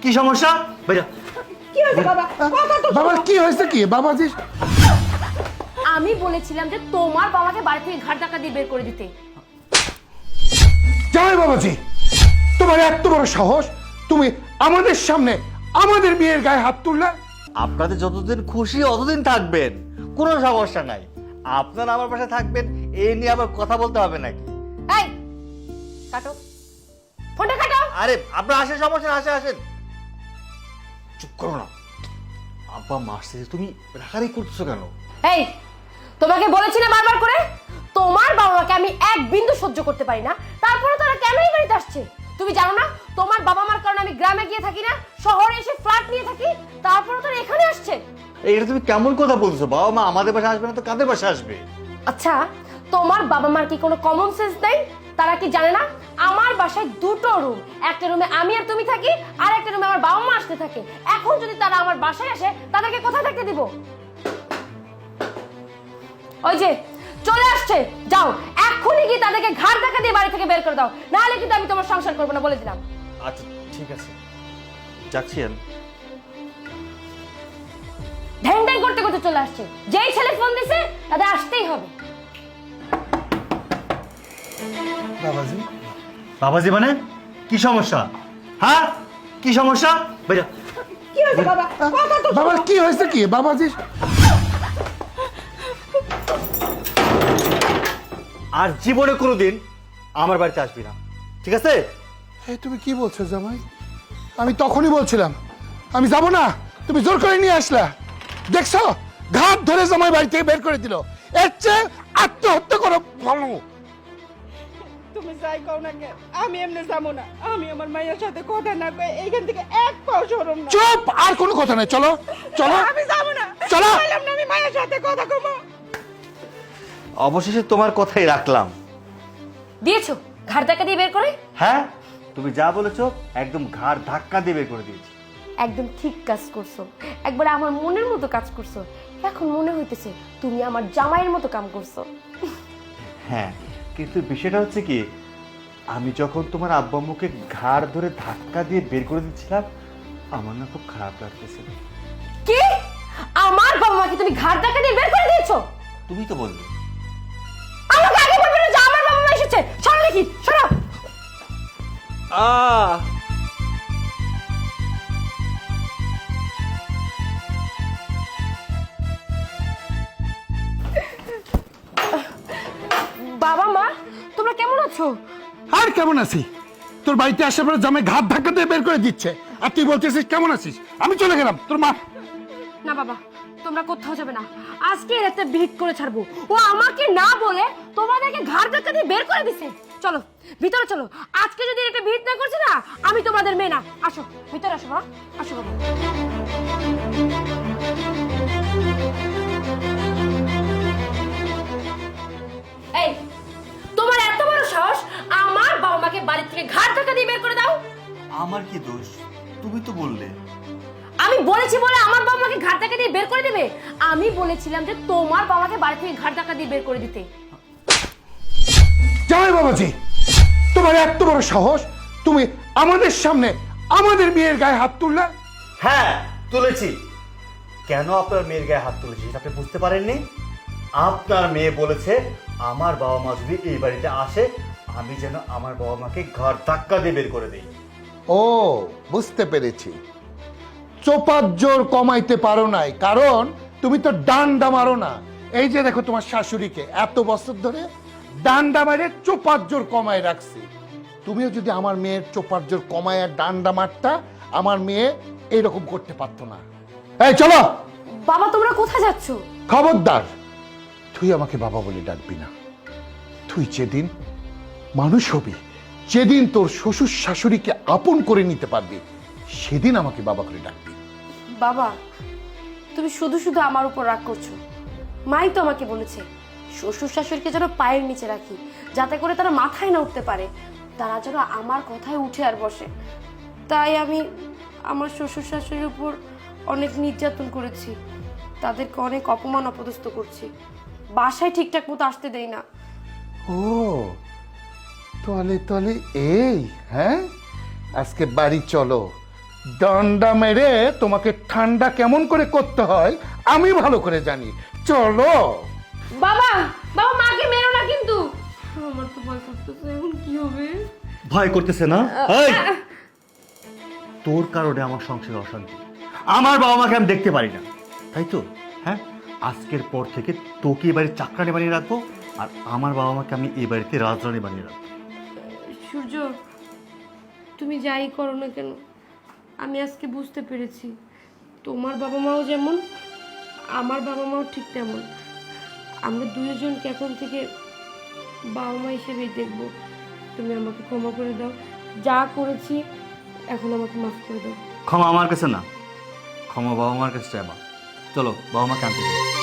কি সমস্যা? বেরা। কি হয়েছে বাবা? বাবা কি হয়েছে কি বাবাজি? আমি বলেছিলাম যে তোমার বাবাকে বাড়ি থেকে ঘাট ধাক্কা দিয়ে বের করে দিতে। জামাই বাবাজি, তোমার এত বড় সাহস, তুমি আমাদের সামনে আমাদের বিয়ের গায়ে হাত তুললে? আপনাদের যতদিন খুশি অতদিন থাকবেন, কোনো সমস্যা নাই। আপনারা আমার পাশে থাকবেন, এই নিয়ে আবার কথা বলতে হবে নাকি? এই কাটো ফোনটা, কাটো। আরে আপনারা আসেন, সমস্যা আসে আসেন। চুপ করো না। আব্বা মারছে, তুমি রাগারাগি করতেছো কেন? এই তোমাকে বলেছি না বারবার করে, তোমার বাবাকে আমি এক বিন্দু সহ্য করতে পারি না, তারপরে তারা কেন এই বাড়িতে আসছে? তুমি জানো না তোমার বাবা মার কারণে আমি গ্রামে গিয়ে থাকি না, শহরে এসে ফ্ল্যাট নিয়ে থাকি, তারপরে তারা এখানে আসছে। এটা তুমি কেমন কথা বলছো? বাবা মা আমাদের বাসায় আসবে না তো কাদের বাসায় আসবে? আচ্ছা, তোমার বাবা মার কি কোনো কমন সেন্স নেই? তারা কি জানে না আমার বাসায় দুটো রুম, একটা রুমে আমি আর তুমি থাকি, আর একটা রুমে আমার বাবা মা আসতে থাকে। এখন যদি তারা আমার বাসায় আসে, তাদেরকে কোথায় থাকতে দিব? ওই যে চলে আসছে, যাও এক্ষুনি গিয়ে তাদেরকে ঘাড় ধাক্কা দিয়ে বাড়ি থেকে বের করে দাও, নাহলে কিন্তু আমি তোমার সংসার করবো না, বলে দিলাম। আচ্ছা ঠিক আছে, যাচ্ছি আমি। ঢ্যাং ঢ্যাং করতে করতে চলে আসছে। যেই ছেলে ফোন দিছে তাদের আসতেই হবে। বাবাজি, বাবাজি মানে কি সমস্যা? হ্যাঁ কি সমস্যা? বেরা। কি হয়েছে বাবা? বাবা কি হয়েছে কি বাবাজি? আর জীবনে কোনোদিন আমার বাড়িতে আসবি না, ঠিক আছে? এই তুমি কি বলছো জামাই? আমি তখনই বলছিলাম আমি যাব না, তুমি জোর করে নিয়ে আসলা। দেখছো, ঘাট ধরে জামাই বাড়ি থেকে বের করে দিল। এর চেয়ে আত্মহত্যা করো ভালো। তুমি যাই কও না কেন, আমি এমনি যাবো না। আমি আমার মায়ের সাথে কথা না কয়ে এইখান থেকে এক পাও সরম না। চুপ, আর কোনো কথা নাই, চলো চলো আমি যাবো না, চলো। বললাম না আমি মায়ের সাথে কথা কমো। অবশেষে তোমার কথাই রাখলাম। দিয়েছো ঘাড় ধাক্কা দিয়ে বের করে? হ্যাঁ, তুমি যা বলেছো একদম ঘাড় ধাক্কা দিয়ে বের করে দিয়েছি। একদম ঠিক কাজ করছো, একবার আমার মনের মতো কাজ করছো। এখন মনে হইতেছে তুমি আমার জামাইয়ের মতো কাম করছো। হ্যাঁ, কিন্তু বিষয়টা হচ্ছে কি, আমি যখন তোমার আব্বা আম্মুকে ঘাড় ধরে ধাক্কা দিয়ে বের করে দিচ্ছিলাম, আমার না খুব খারাপ লাগতেছিল। কি? আমার বাবা মাকে তুমি ঘাড় ধাক্কা দিয়ে বের করে দিয়েছো? তুমি তো বললে। আমাকে আগে বলবে না যে আমার বাবা মা এসেছে? সরো দেখি, সরো। বাবা মা তোমরা কেমন আছো? আর কেমন আছি? তোর বাড়িতে আসার পরে জামাই ঘাট ধাক্কা দিয়ে বের করে দিচ্ছে, আর তুই বলতেছিস কেমন আছিস? আমি চলে গেলাম। তোর মা? না বাবা, তোমরা কোথাও যাবে না, আজকে রাতে ভিড় করে ছাড়বো। ও আমাকে না বলে তোমাদেরকে ঘাড় ধাক্কা দিয়ে বের করে দিছে। চলো ভিতরে চলো, আজকে যদি এটা ভিড় না করছে না, আমি তোমাদের মেয়ে না। আসো ভিতরে, আসো মা, আসো বাবা। এই তোমার এত বড় সাহস, আমার বাবা মাকে বাড়ি থেকে ঘাড় ধাক্কা দিয়ে বের করে দাও? আমার কি দোষ? তুমি তো বললে। আমি বলেছি বলে আমার বাবা মাকে ঘাড় ধাক্কা দিয়ে বের করে দেবে? আমি বলেছিলাম যে তোমার বাবাকে বাড়ি থেকে ঘাড় ধাক্কা দিয়ে বের করে দিতে। জামাই বাবাজি, তোমার এত বড় সাহস, তুমি আমাদের সামনে আমাদের বিয়ের গায়ে হাত তুললে? হ্যাঁ তুলেছি। কেন আপনার মেয়ের গায়ে হাত তুলেছি সেটা আপনি বুঝতে পারেননি? আপনার মেয়ে বলেছে আমার বাবা মা যদি এই বাড়িতে আসে, আমি যেন আমার বাবা মাকে ঘাড় ধাক্কা দিয়ে বের করে দিই। ও, বুঝতে পেরেছি। চোপার জোর কমাইতে পারো নাই, কারণ তুমি তো ডান্ডা মারো না। এই যে দেখো তোমার শাশুড়িকে এত বছর ধরে ডান্ডা মারে চোপার জোর কমায় রাখছি। তুমিও যদি আমার মেয়ের চোপার জোর কমায় আর ডান্ডা মারতা, আমার মেয়ে এইরকম করতে পারতো না। এই চলো। বাবা তোমরা কোথায় যাচ্ছো? খবরদার, তুই আমাকে বাবা বলে ডাকবি না। তুই যেদিন মানুষ হবি, যেদিন তোর শ্বশুর শাশুড়িকে আপন করে নিতে পারবি, সেদিন আমাকে বাবা করে ডাকবি। বাবা তুমি শুধু শুধু আমার উপর রাগ করছো। মাই তো আমাকে বলেছে শ্বশুর শাশুড়িকে যেন পায়ের নিচে রাখি, যাতে করে তারা মাথায় না উঠতে পারে, তারা যেন আমার কথায় উঠে আর বসে। তাই আমি আমার শ্বশুর শাশুড়ির উপর অনেক নির্যাতন করেছি, তাদেরকে অনেক অপমান অপদস্থ করছি, বাসায় ঠিকঠাক মতো আসতে দেই না। ও, তাহলে তাহলে এই, হ্যাঁ, আজকে বাড়ি চলো, ডান্ডা মেরে তোমাকে ঠান্ডা কেমন করে করতে হয় আমি ভালো করে জানি। চলো। বাবা বাবা মাকে মেরো না কিন্তু। আমার তো ভয় করতেছে, এখন কি হবে? ভয় করতেছে না? এই! তোর কারণে আমার সংসারে অশান্তি, আমার বাবা মাকে আমি দেখতে পারি না, তাই তো? হ্যাঁ, আজকের পর থেকে তোকে এই বাড়ির চাকরানি বানিয়ে রাখবো, আর আমার বাবা মাকে আমি এই বাড়িতে রাজরানি বানিয়ে রাখবো। সূর্য, তুমি যাই করো না কেন, আমি আজকে বুঝতে পেরেছি তোমার বাবা মাও যেমন আমার বাবা মাও ঠিক তেমন। আমরা দুইজনকে এখন থেকে বাবা মা হিসেবেই দেখবো। তুমি আমাকে ক্ষমা করে দাও, যা করেছি এখন আমাকে মাফ করে দাও। ক্ষমা আমার কাছে না, ক্ষমা বাবা মার কাছে চাইবা। চলো বাবা মাকে আনতে যাই।